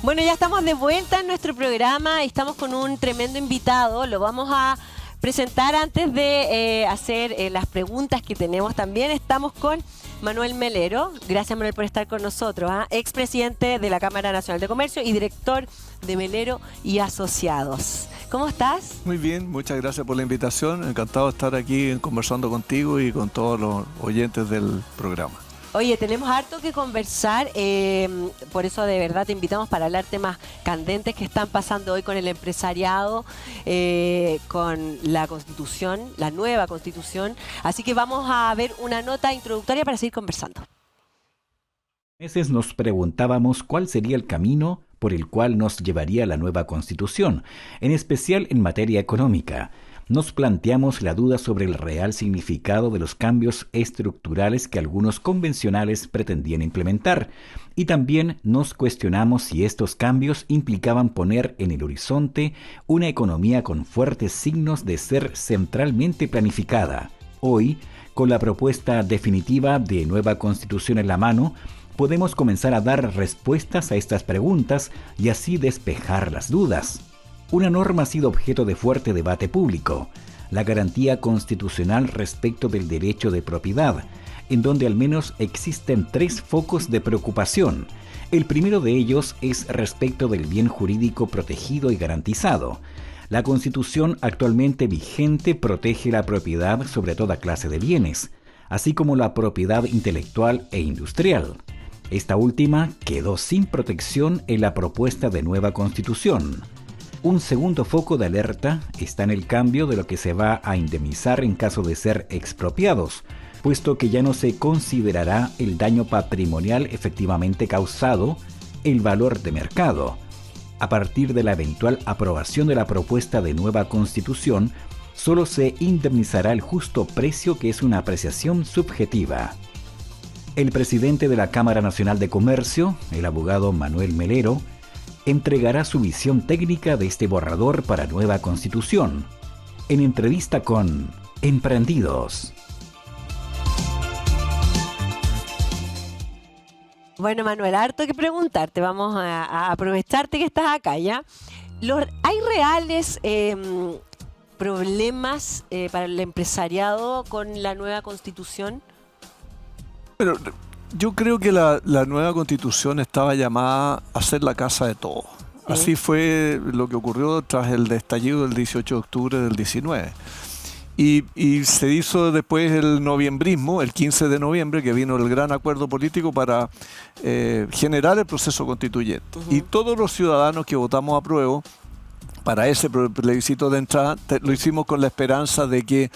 Bueno, ya estamos de vuelta en nuestro programa y estamos con un tremendo invitado. Lo vamos a presentar antes de hacer las preguntas que tenemos también. Estamos con Manuel Melero. Gracias, Manuel, por estar con nosotros. Expresidente de la Cámara Nacional de Comercio y director de Melero y Asociados. ¿Cómo estás? Muy bien, muchas gracias por la invitación. Encantado de estar aquí conversando contigo y con todos los oyentes del programa. Oye, tenemos harto que conversar, por eso de verdad te invitamos para hablar temas candentes que están pasando hoy con el empresariado, con la Constitución, la nueva Constitución. Así que vamos a ver una nota introductoria para seguir conversando. Meses nos preguntábamos cuál sería el camino por el cual nos llevaría la nueva Constitución, en especial en materia económica. Nos planteamos la duda sobre el real significado de los cambios estructurales que algunos convencionales pretendían implementar, y también nos cuestionamos si estos cambios implicaban poner en el horizonte una economía con fuertes signos de ser centralmente planificada. Hoy, con la propuesta definitiva de nueva Constitución en la mano, podemos comenzar a dar respuestas a estas preguntas y así despejar las dudas. Una norma ha sido objeto de fuerte debate público, la garantía constitucional respecto del derecho de propiedad, en donde al menos existen 3 focos de preocupación. El primero de ellos es respecto del bien jurídico protegido y garantizado. La Constitución actualmente vigente protege la propiedad sobre toda clase de bienes, así como la propiedad intelectual e industrial. Esta última quedó sin protección en la propuesta de nueva Constitución. Un segundo foco de alerta está en el cambio de lo que se va a indemnizar en caso de ser expropiados, puesto que ya no se considerará el daño patrimonial efectivamente causado, el valor de mercado. A partir de la eventual aprobación de la propuesta de nueva Constitución, solo se indemnizará el justo precio, que es una apreciación subjetiva. El presidente de la Cámara Nacional de Comercio, el abogado Manuel Melero, entregará su visión técnica de este borrador para nueva Constitución, en entrevista con Emprendidos. Bueno, Manuel, harto que preguntarte. Vamos a aprovecharte que estás acá, ¿ya? ¿Hay reales problemas para el empresariado con la nueva Constitución? Pero yo creo que la nueva Constitución estaba llamada a ser la casa de todos. Sí. Así fue lo que ocurrió tras el estallido del 18 de octubre del 19. Y se hizo después el noviembrismo, el 15 de noviembre, que vino el gran acuerdo político para generar el proceso constituyente. Y todos los ciudadanos que votamos a prueba para ese plebiscito de entrada, lo hicimos con la esperanza de que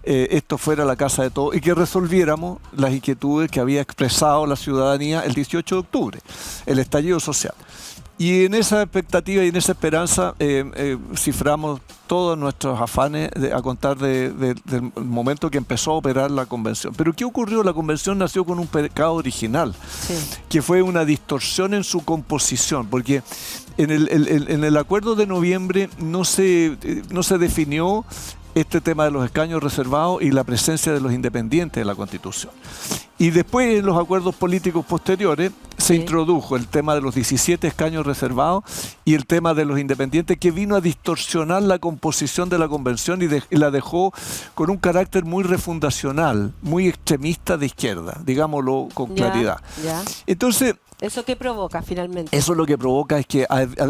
esto fuera la casa de todos y que resolviéramos las inquietudes que había expresado la ciudadanía el 18 de octubre, el estallido social. Y en esa expectativa y en esa esperanza ciframos todos nuestros afanes a contar del momento que empezó a operar la convención. Pero ¿qué ocurrió? La convención nació con un pecado original, sí, que fue una distorsión en su composición, porque en el acuerdo de noviembre no se definió este tema de los escaños reservados y la presencia de los independientes en la Constitución. Y después, en los acuerdos políticos posteriores, se introdujo el tema de los 17 escaños reservados y el tema de los independientes, que vino a distorsionar la composición de la convención y la dejó con un carácter muy refundacional, muy extremista de izquierda, digámoslo con claridad. Entonces, ¿eso qué provoca finalmente? Eso lo que provoca es que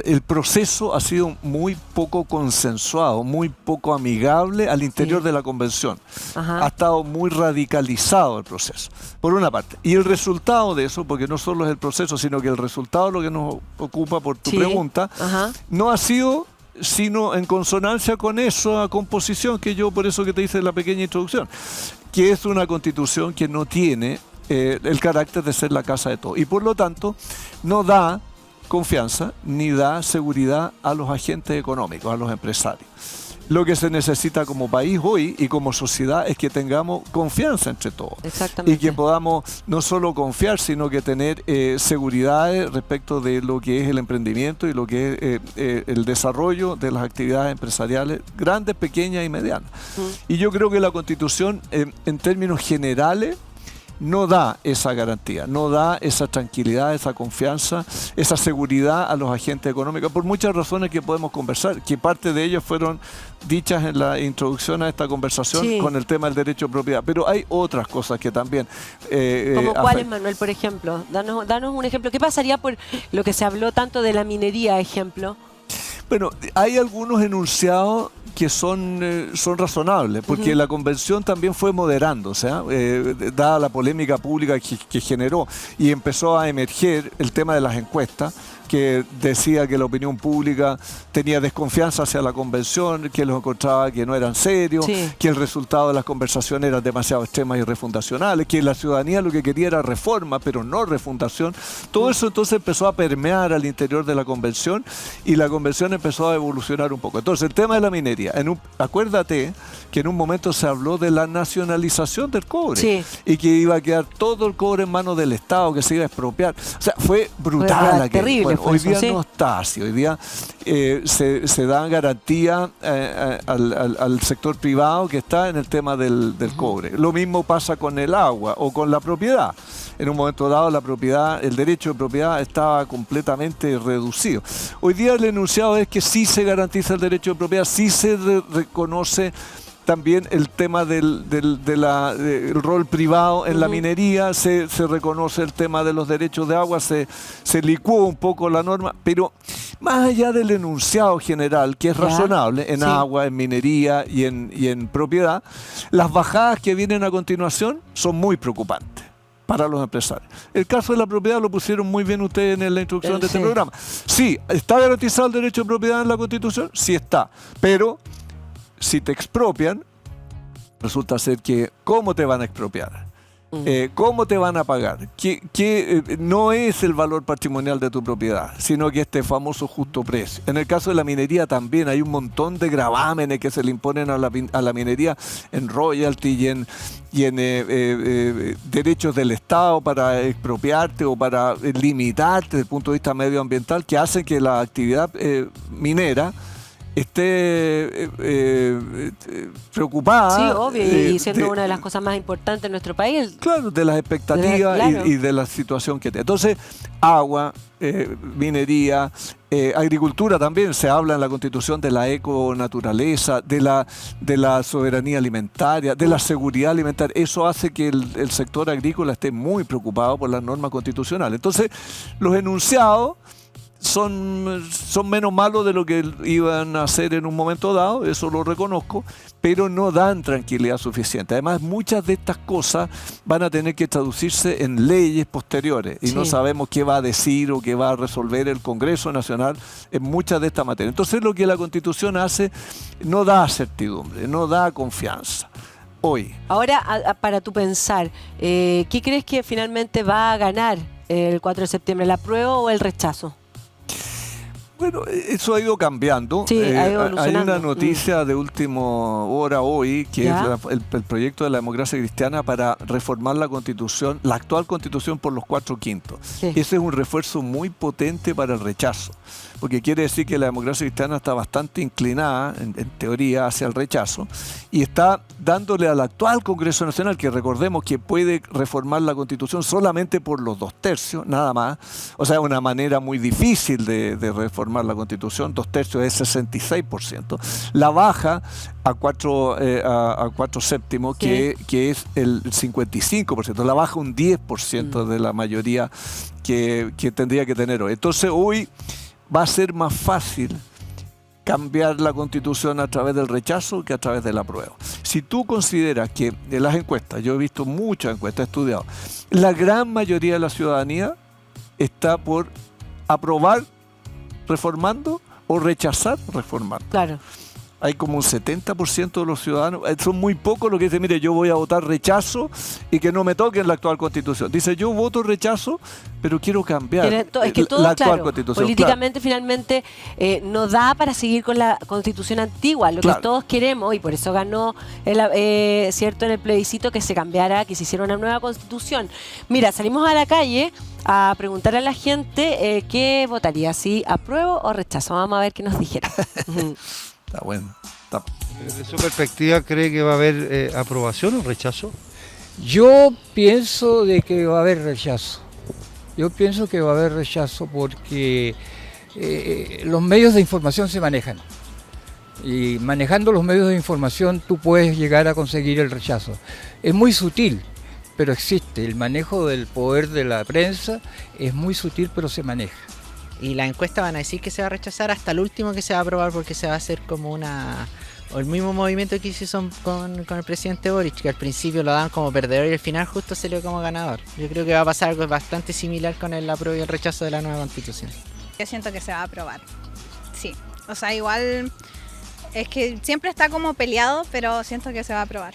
el proceso ha sido muy poco consensuado, muy poco amigable al interior de la convención. Ha estado muy radicalizado el proceso, por una parte. Y el resultado de eso, porque no solo es el proceso, sino que el resultado, lo que nos ocupa por tu pregunta, no ha sido sino en consonancia con esa composición que yo, por eso que te hice la pequeña introducción, que es una constitución que no tiene el carácter de ser la casa de todos y por lo tanto no da confianza ni da seguridad a los agentes económicos, a los empresarios. Lo que se necesita como país hoy y como sociedad es que tengamos confianza entre todos. Y que podamos no solo confiar, sino que tener seguridad respecto de lo que es el emprendimiento y lo que es el desarrollo de las actividades empresariales, grandes, pequeñas y medianas. Y yo creo que la Constitución, en términos generales, no da esa garantía, no da esa tranquilidad, esa confianza, esa seguridad a los agentes económicos, por muchas razones que podemos conversar, que parte de ellas fueron dichas en la introducción a esta conversación con el tema del derecho de propiedad. Pero hay otras cosas que también... ¿Como cuáles, Manuel, por ejemplo? Danos un ejemplo. ¿Qué pasaría por lo que se habló tanto de la minería, ejemplo? Bueno, hay algunos enunciados que son razonables, porque la convención también fue moderándose, dada la polémica pública que generó, y empezó a emerger el tema de las encuestas, que decía que la opinión pública tenía desconfianza hacia la convención, que los encontraba que no eran serios, que el resultado de las conversaciones eran demasiado extremas y refundacionales, que la ciudadanía lo que quería era reforma, pero no refundación. Todo eso entonces empezó a permear al interior de la convención, y la convención empezó a evolucionar un poco. Entonces, el tema de la minería, acuérdate que en un momento se habló de la nacionalización del cobre, y que iba a quedar todo el cobre en manos del Estado, que se iba a expropiar. O sea, fue brutal aquello. Terrible. Hoy día no está así, hoy día se da garantía al sector privado que está en el tema del cobre. Lo mismo pasa con el agua o con la propiedad. En un momento dado la propiedad, el derecho de propiedad estaba completamente reducido. Hoy día el enunciado es que sí se garantiza el derecho de propiedad, sí se reconoce también el tema del rol privado en la minería, se reconoce el tema de los derechos de agua, se licuó un poco la norma, pero más allá del enunciado general, que es razonable en agua, en minería y en propiedad, las bajadas que vienen a continuación son muy preocupantes para los empresarios. El caso de la propiedad lo pusieron muy bien ustedes en la introducción de este programa. Sí, ¿está garantizado el derecho de propiedad en la Constitución? Sí está, pero si te expropian, resulta ser que ¿cómo te van a expropiar? ¿Cómo te van a pagar? No es el valor patrimonial de tu propiedad, sino que este famoso justo precio. En el caso de la minería también hay un montón de gravámenes que se le imponen a la minería en royalty y en derechos del Estado para expropiarte o para limitarte desde el punto de vista medioambiental, que hacen que la actividad minera esté preocupada. Sí, obvio, y siendo una de las cosas más importantes en nuestro país. Claro, de las expectativas y de la situación que tiene. Entonces, agua, minería, agricultura también, se habla en la Constitución de la econaturaleza, de la soberanía alimentaria, de la seguridad alimentaria. Eso hace que el sector agrícola esté muy preocupado por las normas constitucionales. Entonces, los enunciados son menos malos de lo que iban a hacer en un momento dado, eso lo reconozco, pero no dan tranquilidad suficiente. Además, muchas de estas cosas van a tener que traducirse en leyes posteriores y no sabemos qué va a decir o qué va a resolver el Congreso Nacional en muchas de estas materias. Entonces, lo que la Constitución hace no da certidumbre, no da confianza. Hoy. Ahora, para tu pensar, ¿qué crees que finalmente va a ganar el 4 de septiembre, el apruebo o el rechazo? Bueno, eso ha ido cambiando. Sí, ha ido evolucionando. Hay una noticia de última hora hoy, que es el proyecto de la democracia cristiana para reformar la Constitución, la actual Constitución por los 4/5. Ese es un refuerzo muy potente para el rechazo, porque quiere decir que la democracia cristiana está bastante inclinada, en teoría, hacia el rechazo, y está dándole al actual Congreso Nacional, que recordemos que puede reformar la Constitución solamente por los 2/3, nada más. O sea, una manera muy difícil de reformar la Constitución, 2/3 es 66%. La baja a 4/7, que es el 55%. La baja un 10% de la mayoría que tendría que tener hoy. Entonces, hoy va a ser más fácil cambiar la Constitución a través del rechazo que a través del apruebo. Si tú consideras que en las encuestas, yo he visto muchas encuestas, he estudiado, la gran mayoría de la ciudadanía está por aprobar reformando o rechazar reformando. Claro. Hay como un 70% de los ciudadanos, son muy pocos los que dicen, mire, yo voy a votar rechazo y que no me toquen la actual Constitución. Dice, yo voto rechazo, pero quiero cambiar es que todo, la actual Constitución. Políticamente, finalmente, no da para seguir con la Constitución antigua, lo que todos queremos, y por eso ganó cierto en el plebiscito que se cambiara, que se hiciera una nueva Constitución. Mira, salimos a la calle a preguntar a la gente qué votaría, si apruebo o rechazo. Vamos a ver qué nos dijera. Está bueno. Desde su perspectiva, ¿cree que va a haber aprobación o rechazo? Yo pienso de que va a haber rechazo. Yo pienso que va a haber rechazo porque los medios de información se manejan. Y manejando los medios de información tú puedes llegar a conseguir el rechazo. Es muy sutil, pero existe. El manejo del poder de la prensa es muy sutil, pero se maneja. Y la encuesta van a decir que se va a rechazar hasta el último que se va a aprobar, porque se va a hacer como o el mismo movimiento que hicieron con el presidente Boric, que al principio lo daban como perdedor y al final justo salió como ganador. Yo creo que va a pasar algo bastante similar con el apruebo y el rechazo de la nueva constitución. Yo siento que se va a aprobar, sí. O sea, igual es que siempre está como peleado, pero siento que se va a aprobar.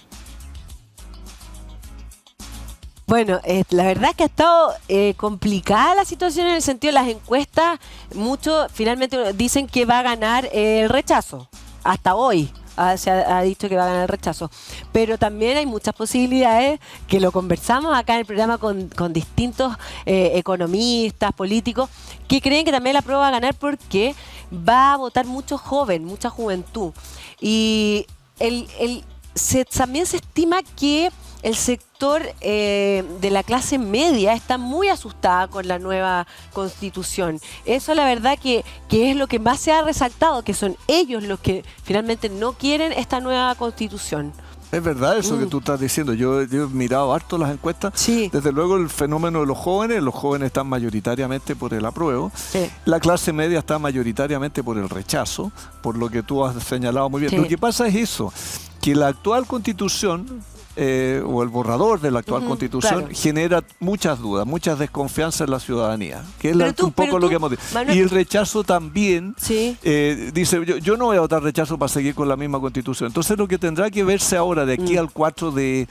Bueno, la verdad es que ha estado complicada la situación en el sentido de las encuestas. Muchos finalmente dicen que va a ganar el rechazo, hasta hoy. Se ha dicho que va a ganar el rechazo. Pero también hay muchas posibilidades, que lo conversamos acá en el programa con distintos economistas, políticos, que creen que también la prueba va a ganar porque va a votar mucho joven, mucha juventud. Y también se estima que el sector de la clase media está muy asustada con la nueva constitución. Eso la verdad que es lo que más se ha resaltado, que son ellos los que finalmente no quieren esta nueva constitución. Es verdad eso que tú estás diciendo. Yo he mirado harto las encuestas. Sí. Desde luego el fenómeno de los jóvenes están mayoritariamente por el apruebo. Sí. La clase media está mayoritariamente por el rechazo, por lo que tú has señalado muy bien. Sí. Lo que pasa es eso, que la actual constitución o el borrador de la actual constitución claro, genera muchas dudas, muchas desconfianzas en la ciudadanía, que es un poco pero lo que hemos dicho. Manuel, Y el rechazo también, sí, dice, yo no voy a votar rechazo para seguir con la misma constitución. Entonces lo que tendrá que verse ahora de aquí al 4 de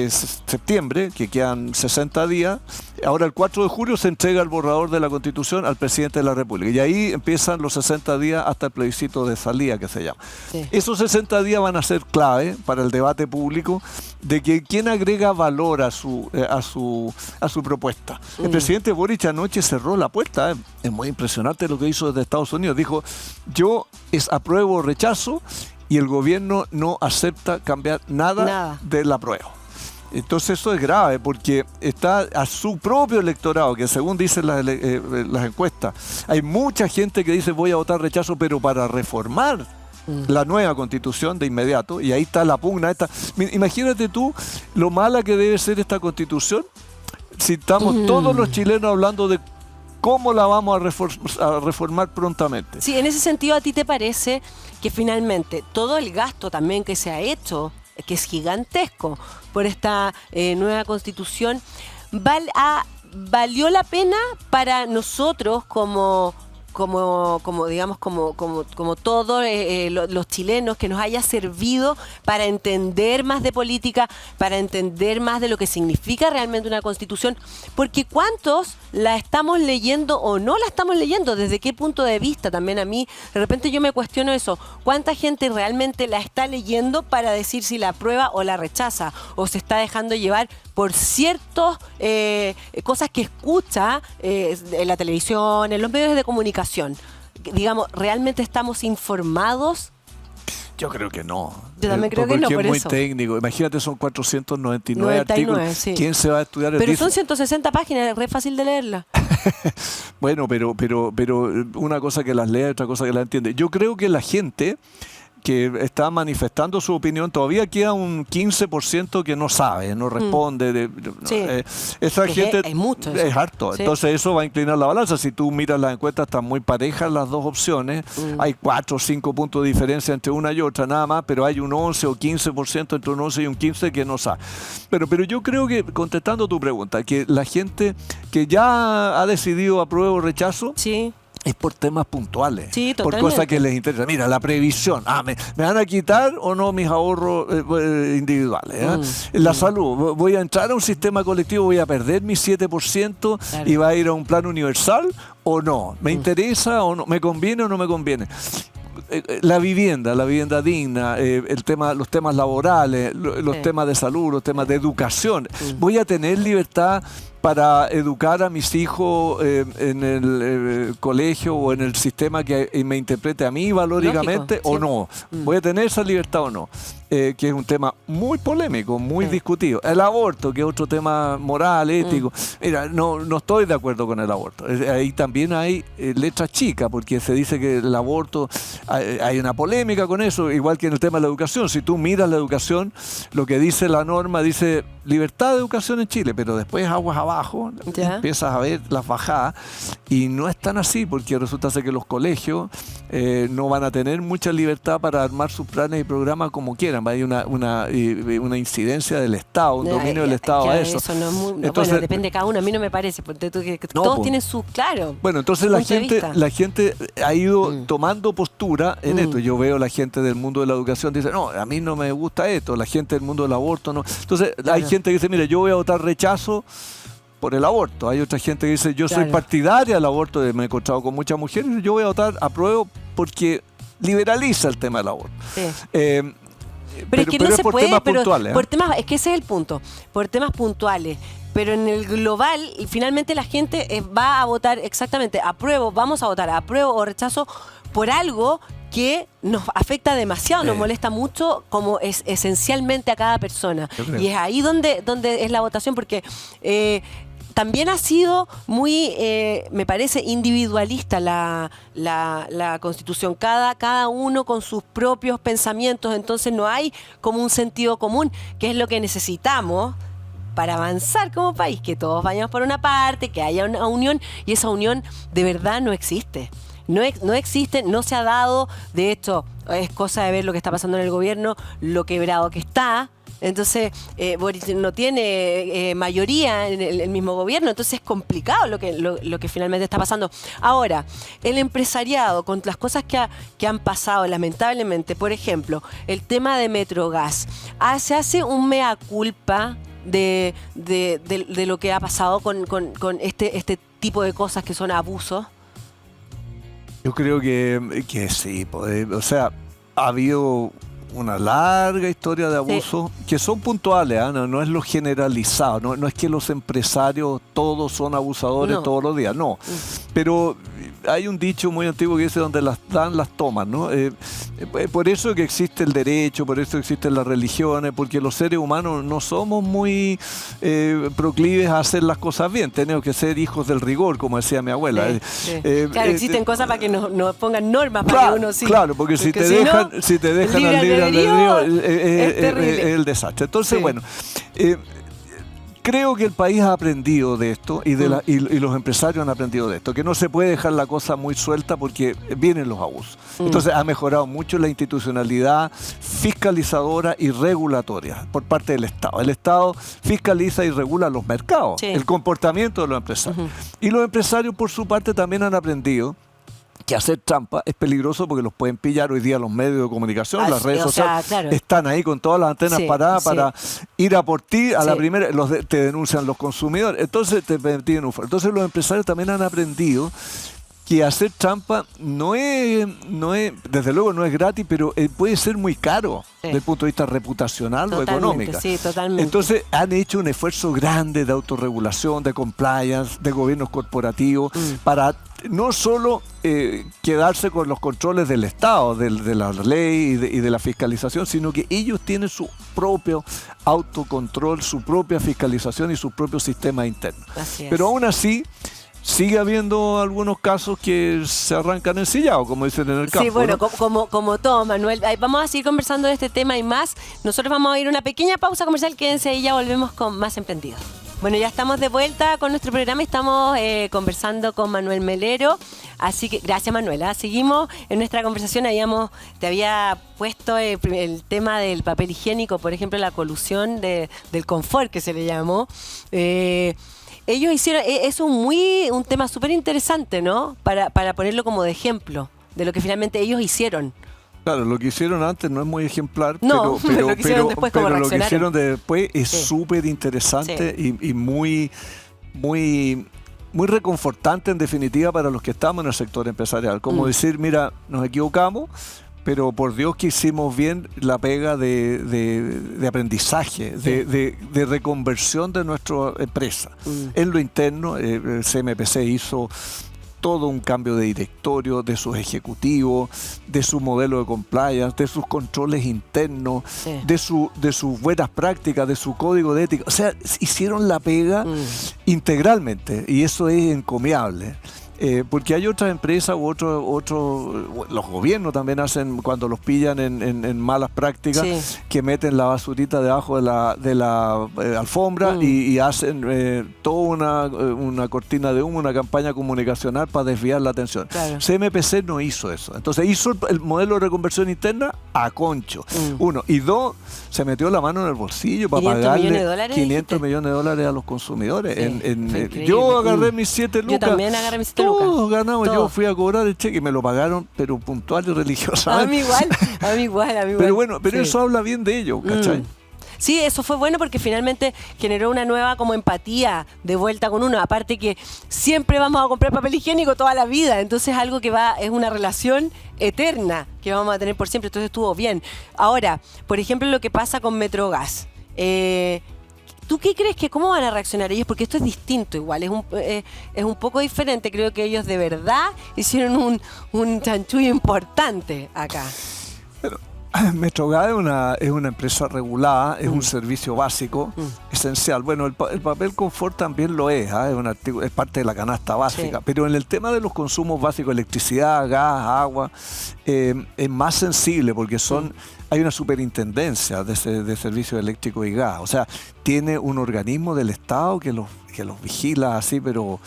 septiembre, que quedan 60 días, ahora el 4 de julio se entrega el borrador de la Constitución al presidente de la República y ahí empiezan los 60 días hasta el plebiscito de salida, que se llama. sí. Esos 60 días van a ser clave para el debate público de que quién agrega valor a su propuesta. El presidente Boric anoche cerró la puerta, es muy impresionante lo que hizo desde Estados Unidos, dijo, yo apruebo o rechazo y el gobierno no acepta cambiar nada. del apruebo. Entonces eso es grave porque está a su propio electorado, que según dicen las encuestas, hay mucha gente que dice voy a votar rechazo, pero para reformar la nueva constitución de inmediato, y ahí está la pugna. Imagínate tú lo mala que debe ser esta constitución si estamos todos los chilenos hablando de cómo la vamos a reformar prontamente. Sí, en ese sentido, ¿a ti te parece que finalmente todo el gasto también que se ha hecho, que es gigantesco, por esta nueva constitución, valió la pena para nosotros como todos los chilenos, que nos haya servido para entender más de política, para entender más de lo que significa realmente una constitución? Porque ¿cuántos la estamos leyendo o no la estamos leyendo? ¿Desde qué punto de vista? También a mí, de repente yo me cuestiono eso. ¿Cuánta gente realmente la está leyendo para decir si la aprueba o la rechaza? ¿O se está dejando llevar por ciertas cosas que escucha en la televisión, en los medios de comunicación? Digamos, ¿realmente estamos informados? Yo creo que no. Yo también creo que no, por es muy eso. técnico. Imagínate, son 499 artículos. Sí. ¿Quién se va a estudiar? Pero son 160 páginas, es re fácil de leerla. Bueno, pero una cosa que las lea, otra cosa que las entiende. Yo creo que la gente que está manifestando su opinión, todavía queda un 15% que no sabe, no responde. Sí. Esa gente es mucho eso. es harto. Sí. Entonces eso va a inclinar la balanza. Si tú miras las encuestas, están muy parejas las dos opciones. Hay 4 o 5 puntos de diferencia entre una y otra, nada más, pero hay un 11 o 15% entre un 11 y un 15 que no sabe. Pero yo creo que, contestando tu pregunta, que la gente que ya ha decidido apruebo o rechazo, Sí. es por temas puntuales, Sí, por totalmente. cosas que les interesan. Mira, la previsión. ¿Me van a quitar o no mis ahorros individuales? La salud. ¿Voy a entrar a un sistema colectivo? ¿Voy a perder mi 7% Claro. y va a ir a un plan universal o no? ¿Me interesa o no? ¿Me conviene o no me conviene? La vivienda digna, los temas laborales, los temas de salud, los temas de educación. ¿Voy a tener libertad para educar a mis hijos en el colegio o en el sistema que me interprete a mí valóricamente o no. ¿Voy a tener esa libertad o no? Que es un tema muy polémico, muy discutido. El aborto, que es otro tema moral, ético. Mira, no estoy de acuerdo con el aborto. Ahí también hay letras chicas, porque se dice que el aborto, hay una polémica con eso, igual que en el tema de la educación. Si tú miras la educación, lo que dice la norma, dice libertad de educación en Chile, pero después aguas abajo, empiezas a ver las bajadas, y no es tan así, porque resulta ser que los colegios no van a tener mucha libertad para armar sus planes y programas como quieran. Hay una incidencia del Estado, un dominio del Estado a eso. Eso no es muy, entonces, bueno, depende de cada uno. A mí no me parece, porque todos tienen su claro. Bueno, entonces la gente ha ido tomando postura en esto. Yo veo la gente del mundo de la educación dice, no, a mí no me gusta esto. La gente del mundo del aborto no. Entonces hay gente que dice, mire, yo voy a votar rechazo por el aborto. Hay otra gente que dice, yo soy partidaria del aborto. Me he encontrado con muchas mujeres y yo voy a votar apruebo porque liberaliza el tema del aborto. Pero es que no se puede, puntuales, por temas, es que ese es el punto, por temas puntuales. Pero en el global, finalmente la gente va a votar exactamente apruebo, vamos a votar apruebo o rechazo por algo que nos afecta demasiado, nos molesta mucho, como es esencialmente a cada persona. Y es ahí donde es la votación, porque también ha sido muy, me parece, individualista la Constitución. Cada uno con sus propios pensamientos, entonces no hay como un sentido común, que es lo que necesitamos para avanzar como país, que todos vayamos por una parte, que haya una unión, y esa unión de verdad no existe. No existe, no se ha dado. De hecho, es cosa de ver lo que está pasando en el gobierno, lo quebrado que está. Entonces, Boric no tiene mayoría en el mismo gobierno, entonces es complicado lo que finalmente está pasando. Ahora, el empresariado, con las cosas que han pasado, lamentablemente, por ejemplo, el tema de Metrogas, se hace un mea culpa de lo que ha pasado con este tipo de cosas que son abusos. Yo creo que sí, o sea, ha habido una larga historia de abusos que son puntuales, no es lo generalizado, no es que los empresarios todos son abusadores todos los días, no. Pero hay un dicho muy antiguo que dice donde las dan, las toman, ¿no? Por eso que existe el derecho, por eso existen las religiones, porque los seres humanos no somos muy proclives a hacer las cosas bien, tenemos que ser hijos del rigor, como decía mi abuela. Claro, existen cosas para que nos pongan normas, para que uno sí. Claro, porque si te dejan al libre albedrío, es el desastre. Entonces, bueno, creo que el país ha aprendido de esto y los empresarios han aprendido de esto, que no se puede dejar la cosa muy suelta porque vienen los abusos. Entonces ha mejorado mucho la institucionalidad fiscalizadora y regulatoria por parte del Estado. El Estado fiscaliza y regula los mercados, el comportamiento de los empresarios. Y los empresarios, por su parte, también han aprendido que hacer trampa es peligroso porque los pueden pillar hoy día los medios de comunicación, las redes sociales, están ahí con todas las antenas paradas para ir a por ti, a la primera, te denuncian los consumidores, entonces te piden un fuero. Entonces los empresarios también han aprendido que hacer trampa no es, desde luego no es gratis, pero puede ser muy caro desde el punto de vista reputacional o económico. Sí, totalmente. Entonces han hecho un esfuerzo grande de autorregulación, de compliance, de gobiernos corporativos, para no solo quedarse con los controles del Estado, de la ley y de la fiscalización, sino que ellos tienen su propio autocontrol, su propia fiscalización y su propio sistema interno. Pero aún así, sigue habiendo algunos casos que se arrancan ensillados, como dicen en el campo. Sí, bueno, ¿no? como todo, Manuel. Vamos a seguir conversando de este tema y más. Nosotros vamos a ir a una pequeña pausa comercial. Quédense y ya volvemos con más Emprendidos. Bueno, ya estamos de vuelta con nuestro programa y estamos conversando con Manuel Melero. Así que, gracias Manuela. Seguimos en nuestra conversación. Te había puesto el tema del papel higiénico, por ejemplo, la colusión del confort que se le llamó. Ellos hicieron, es un tema súper interesante, ¿no? Para ponerlo como de ejemplo de lo que finalmente ellos hicieron. Claro, lo que hicieron antes no es muy ejemplar, no, pero lo que hicieron después, pero lo que hicieron después es súper interesante y muy reconfortante en definitiva para los que estamos en el sector empresarial. Como decir, mira, nos equivocamos, pero por Dios que hicimos bien la pega de aprendizaje, de reconversión de nuestra empresa. En lo interno, el CMPC hizo todo un cambio de directorio, de sus ejecutivos, de su modelo de compliance, de sus controles internos, de sus buenas prácticas, de su código de ética. O sea, hicieron la pega integralmente y eso es encomiable. Porque hay otras empresas u los gobiernos también hacen, cuando los pillan en malas prácticas, que meten la basurita debajo de la alfombra y hacen toda una cortina de humo, una campaña comunicacional para desviar la atención. Claro. CMPC no hizo eso. Entonces hizo el modelo de reconversión interna a concho. Uno. Y dos, se metió la mano en el bolsillo para pagarle 500 millones de dólares a los consumidores. Yo agarré mis 7 lucas. Yo también agarré mis 7 lucas. Todos ganamos, Todo. Yo fui a cobrar el cheque y me lo pagaron, pero puntual y religiosamente. A mí igual. Pero bueno, eso habla bien de ellos, ¿cachai? Sí, eso fue bueno porque finalmente generó una nueva como empatía de vuelta con uno. Aparte que siempre vamos a comprar papel higiénico toda la vida, entonces algo que es una relación eterna que vamos a tener por siempre, entonces estuvo bien. Ahora, por ejemplo, lo que pasa con Metrogas. ¿Tú qué crees que cómo van a reaccionar ellos? Porque esto es distinto igual, es un poco diferente. Creo que ellos de verdad hicieron un chanchullo importante acá. Pero Metrogas es una empresa regulada, es un servicio básico, esencial. Bueno, el papel confort también lo es un artículo, es parte de la canasta básica. Pero en el tema de los consumos básicos, electricidad, gas, agua, es más sensible porque hay una superintendencia de servicios eléctricos y gas. O sea, tiene un organismo del Estado que los vigila así, pero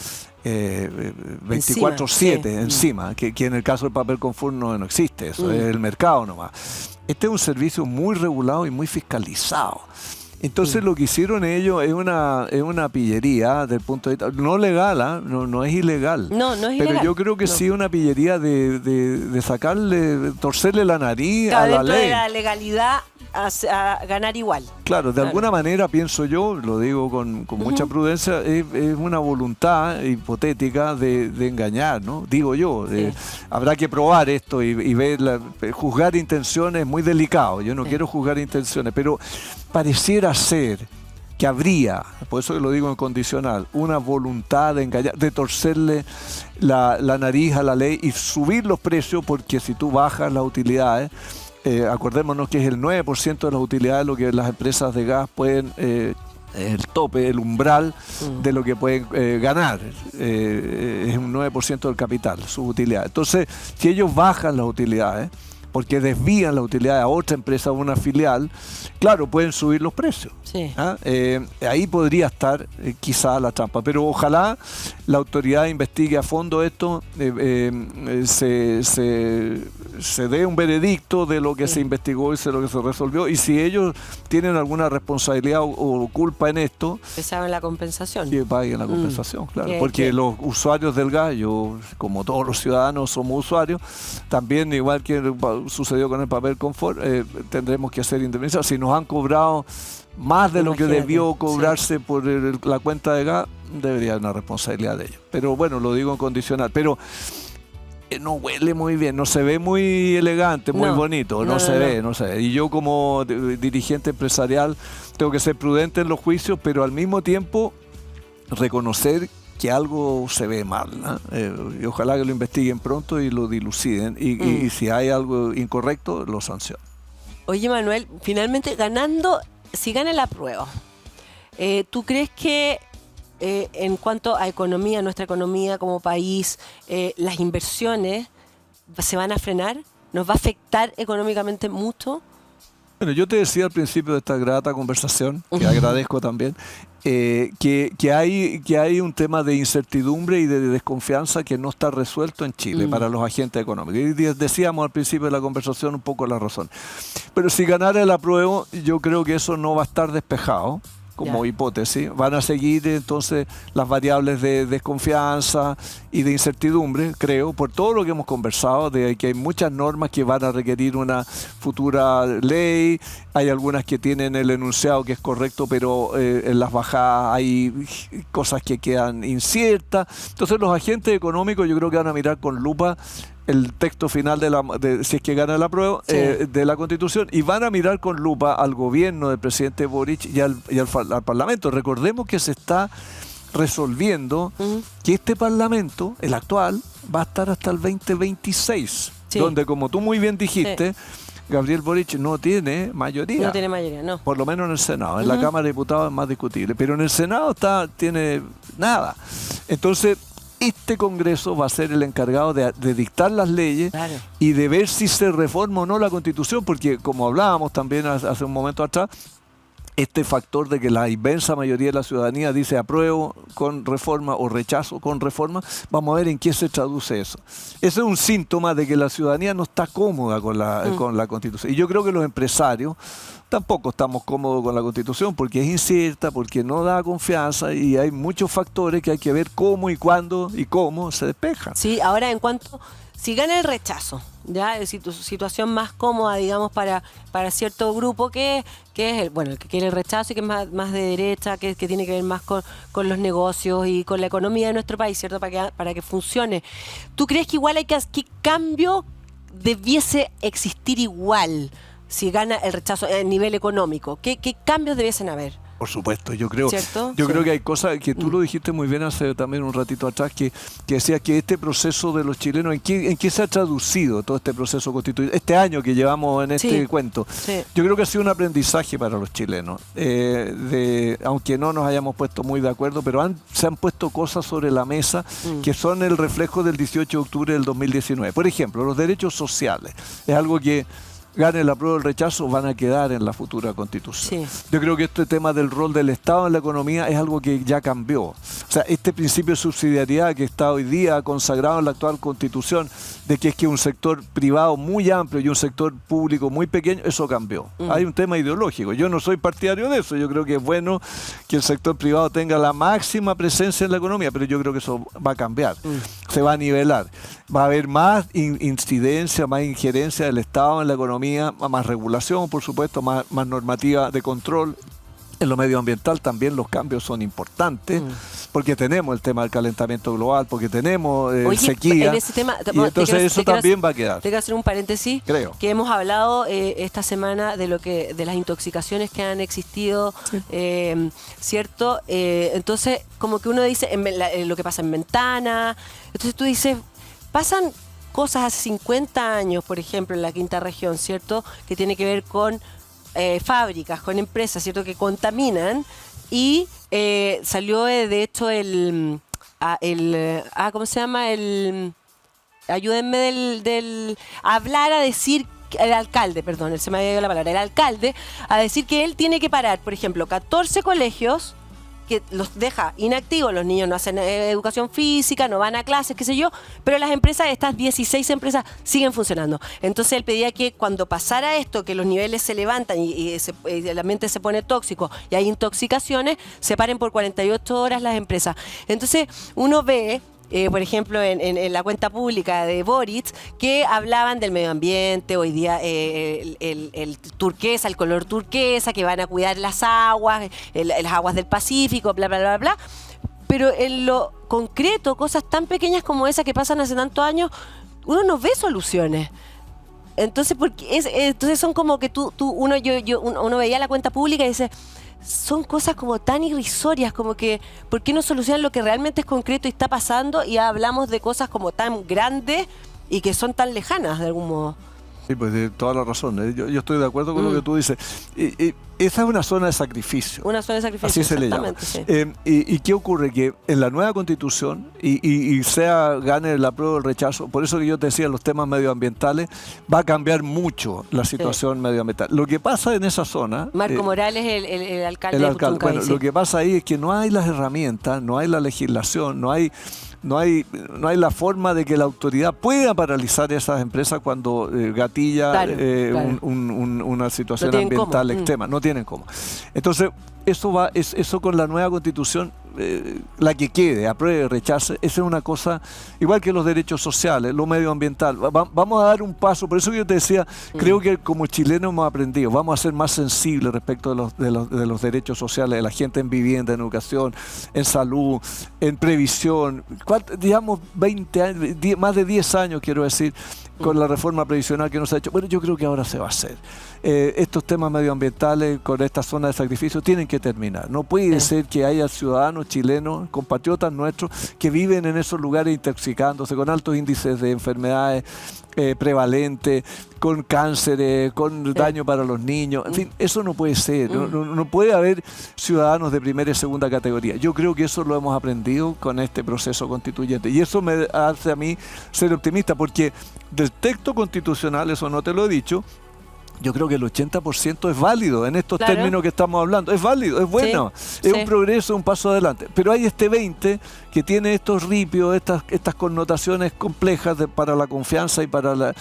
24/7 encima, que en el caso del papel confort no existe eso, es el mercado nomás. Este es un servicio muy regulado y muy fiscalizado. Entonces lo que hicieron ellos es una pillería del punto de vista, no legal, no es ilegal. No es ilegal. Pero yo creo que sí una pillería de torcerle la nariz a la ley. De la legalidad a ganar igual. Claro, de alguna manera pienso yo, lo digo con mucha prudencia, es una voluntad hipotética de engañar, ¿no? Digo yo, habrá que probar esto y ver, juzgar intenciones es muy delicado, yo no quiero juzgar intenciones, pero pareciera ser que habría, por eso que lo digo en condicional, una voluntad de engañar, de torcerle la nariz a la ley y subir los precios, porque si tú bajas las utilidades, acordémonos que es el 9% de las utilidades lo que las empresas de gas pueden, el tope, el umbral de lo que pueden ganar. Es un 9% del capital, sus utilidades. Entonces, si ellos bajan las utilidades, porque desvían la utilidad a otra empresa o una filial, claro, pueden subir los precios. Sí. Ahí podría estar quizá la trampa, pero ojalá la autoridad investigue a fondo esto, se dé un veredicto de lo que se investigó y de lo que se resolvió, y si ellos tienen alguna responsabilidad o culpa en esto, que saben la compensación. Que paguen la compensación, claro, porque los usuarios del gas, como todos los ciudadanos somos usuarios, también igual que sucedió con el papel confort, tendremos que hacer indemnizados. Si nos han cobrado más de lo que debió cobrarse por la cuenta de gas, debería haber una responsabilidad de ellos. Pero bueno, lo digo en condicional. Pero no huele muy bien, no se ve muy elegante, muy bonito, no se ve. Y yo como dirigente empresarial tengo que ser prudente en los juicios, pero al mismo tiempo reconocer que algo se ve mal, ¿no? Y ojalá que lo investiguen pronto y lo diluciden y si hay algo incorrecto, lo sancionen. Oye, Manuel, finalmente si gana la prueba, ¿tú crees que en cuanto a economía, nuestra economía como país, las inversiones se van a frenar? ¿Nos va a afectar económicamente mucho? Bueno, yo te decía al principio de esta grata conversación, que agradezco también, que hay un tema de incertidumbre y de desconfianza que no está resuelto en Chile para los agentes económicos. Y decíamos al principio de la conversación un poco la razón. Pero si ganara el apruebo, yo creo que eso no va a estar despejado como hipótesis. Van a seguir entonces las variables de desconfianza y de incertidumbre, creo, por todo lo que hemos conversado, de que hay muchas normas que van a requerir una futura ley, hay algunas que tienen el enunciado que es correcto, pero en las bajadas hay cosas que quedan inciertas. Entonces los agentes económicos yo creo que van a mirar con lupa el texto final si es que gana la prueba de la Constitución, y van a mirar con lupa al gobierno del presidente Boric y al Parlamento. Recordemos que se está resolviendo que este Parlamento, el actual, va a estar hasta el 2026, donde, como tú muy bien dijiste, Gabriel Boric no tiene mayoría. No tiene mayoría, no. Por lo menos en el Senado. En la Cámara de Diputados es más discutible. Pero en el Senado tiene nada. Entonces, este Congreso va a ser el encargado de dictar las leyes y de ver si se reforma o no la Constitución, porque como hablábamos también hace un momento atrás, este factor de que la inmensa mayoría de la ciudadanía dice apruebo con reforma o rechazo con reforma, vamos a ver en qué se traduce eso. Ese es un síntoma de que la ciudadanía no está cómoda con la Constitución. Y yo creo que los empresarios tampoco estamos cómodos con la Constitución porque es incierta, porque no da confianza y hay muchos factores que hay que ver cómo y cuándo y cómo se despejan. Sí, ahora en cuanto... Si gana el rechazo, ya es situación más cómoda, digamos, para cierto grupo que es el que quiere el rechazo y que es más de derecha, que tiene que ver más con los negocios y con la economía de nuestro país, ¿cierto? Para que funcione. ¿Tú crees que igual ¿qué cambio debiese existir igual si gana el rechazo a nivel económico? ¿Qué cambios debiesen haber? Por supuesto, yo creo ¿Cierto? Creo que hay cosas que tú lo dijiste muy bien hace también un ratito atrás, que decía que este proceso de los chilenos, ¿en qué se ha traducido todo este proceso constituyente? Este año que llevamos en este cuento, yo creo que ha sido un aprendizaje para los chilenos, aunque no nos hayamos puesto muy de acuerdo, pero se han puesto cosas sobre la mesa que son el reflejo del 18 de octubre del 2019. Por ejemplo, los derechos sociales, es algo que gane la prueba o el rechazo, van a quedar en la futura Constitución. Yo creo que este tema del rol del Estado en la economía es algo que ya cambió. O sea, este principio de subsidiariedad que está hoy día consagrado en la actual Constitución, de que es que un sector privado muy amplio y un sector público muy pequeño, eso cambió. Hay un tema ideológico. Yo no soy partidario de eso. Yo creo que es bueno que el sector privado tenga la máxima presencia en la economía, pero yo creo que eso va a cambiar. Se va a nivelar. Va a haber más incidencia, más injerencia del Estado en la economía, más regulación, por supuesto, más normativa de control. En lo medioambiental también los cambios son importantes, porque tenemos el tema del calentamiento global, porque tenemos sequía, en ese tema, y entonces eso también va a quedar. Tengo que hacer un paréntesis, creo que hemos hablado esta semana de las intoxicaciones que han existido, ¿cierto? Entonces, como que uno dice lo que pasa en Ventana, entonces tú dices, pasan cosas hace 50 años, por ejemplo, en la quinta región, ¿cierto? Que tiene que ver con fábricas, con empresas, ¿cierto? Que contaminan y salió de hecho ¿cómo se llama? Ayúdenme hablar a decir, el alcalde, perdón, se me había ido la palabra, el alcalde, a decir que él tiene que parar, por ejemplo, 14 colegios que los deja inactivos, los niños no hacen educación física, no van a clases, qué sé yo, pero las empresas, estas 16 empresas, siguen funcionando. Entonces él pedía que cuando pasara esto, que los niveles se levantan y el ambiente se pone tóxico y hay intoxicaciones, se paren por 48 horas las empresas. Entonces uno ve... por ejemplo, en la cuenta pública de Boric, que hablaban del medio ambiente, hoy día el turquesa, el color turquesa, que van a cuidar las aguas, las aguas del Pacífico, bla, bla, bla, bla. Pero en lo concreto, cosas tan pequeñas como esas que pasan hace tantos años, uno no ve soluciones. Entonces, entonces son como que uno veía la cuenta pública y dice... Son cosas como tan irrisorias, como que ¿por qué no solucionan lo que realmente es concreto y está pasando? Y hablamos de cosas como tan grandes y que son tan lejanas de algún modo. Sí, pues de toda la razón. Yo estoy de acuerdo con lo que tú dices. Esa es una zona de sacrificio. Una zona de sacrificio, así se le llama. Sí. ¿Y qué ocurre? Que en la nueva Constitución, y gane el apruebo o el rechazo, por eso que yo te decía, los temas medioambientales, va a cambiar mucho la situación medioambiental. Lo que pasa en esa zona... Marco Morales, el alcalde de Putuncay. Bueno, lo que pasa ahí es que no hay las herramientas, no hay la legislación, no hay la forma de que la autoridad pueda paralizar esas empresas cuando gatilla una situación ambiental extrema. No tienen cómo. Entonces, eso con la nueva Constitución la que quede, apruebe, rechace, esa es una cosa, igual que los derechos sociales, lo medioambiental. Vamos a dar un paso, por eso que yo te decía, creo que como chilenos hemos aprendido, vamos a ser más sensibles respecto de los derechos sociales de la gente en vivienda, en educación, en salud, en previsión. Digamos 20 años, más de 10 años quiero decir, con la reforma previsional que nos ha hecho. Bueno, yo creo que ahora se va a hacer. Estos temas medioambientales con esta zona de sacrificio tienen que terminar. No puede ser que haya ciudadanos chilenos, compatriotas nuestros, que viven en esos lugares intoxicándose con altos índices de enfermedades prevalentes, con cánceres, con daño para los niños. En fin, eso no puede ser. No puede haber ciudadanos de primera y segunda categoría. Yo creo que eso lo hemos aprendido con este proceso constituyente. Y eso me hace a mí ser optimista, porque del texto constitucional, eso no te lo he dicho, yo creo que el 80% es válido en estos términos que estamos hablando. Es válido, es bueno, es un progreso, un paso adelante. Pero hay este 20% que tiene estos ripios, estas connotaciones complejas para la confianza y para la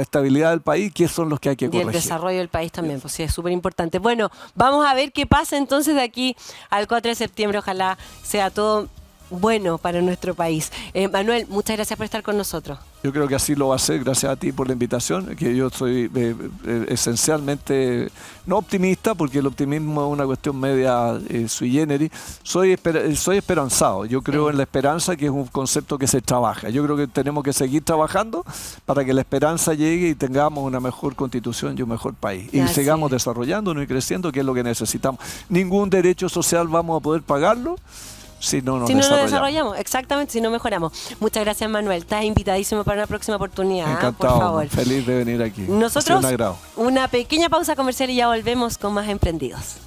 estabilidad del país, que son los que hay que corregir. Y el desarrollo del país también, pues sí, es súper importante. Bueno, vamos a ver qué pasa entonces de aquí al 4 de septiembre. Ojalá sea todo bueno para nuestro país. Manuel, muchas gracias por estar con nosotros. Yo creo que así lo va a ser, gracias a ti por la invitación, que yo soy esencialmente no optimista, porque el optimismo es una cuestión media sui generis. Soy esperanzado, yo creo en la esperanza, que es un concepto que se trabaja. Yo creo que tenemos que seguir trabajando para que la esperanza llegue y tengamos una mejor constitución y un mejor país. Y sigamos desarrollándonos y creciendo, que es lo que necesitamos. Ningún derecho social vamos a poder pagarlo si no nos desarrollamos, exactamente, si no mejoramos. Muchas gracias, Manuel. Estás invitadísimo para una próxima oportunidad. Encantado, por favor. Feliz de venir aquí. Nosotros, un agrado. Una pequeña pausa comercial y ya volvemos con más Emprendidos.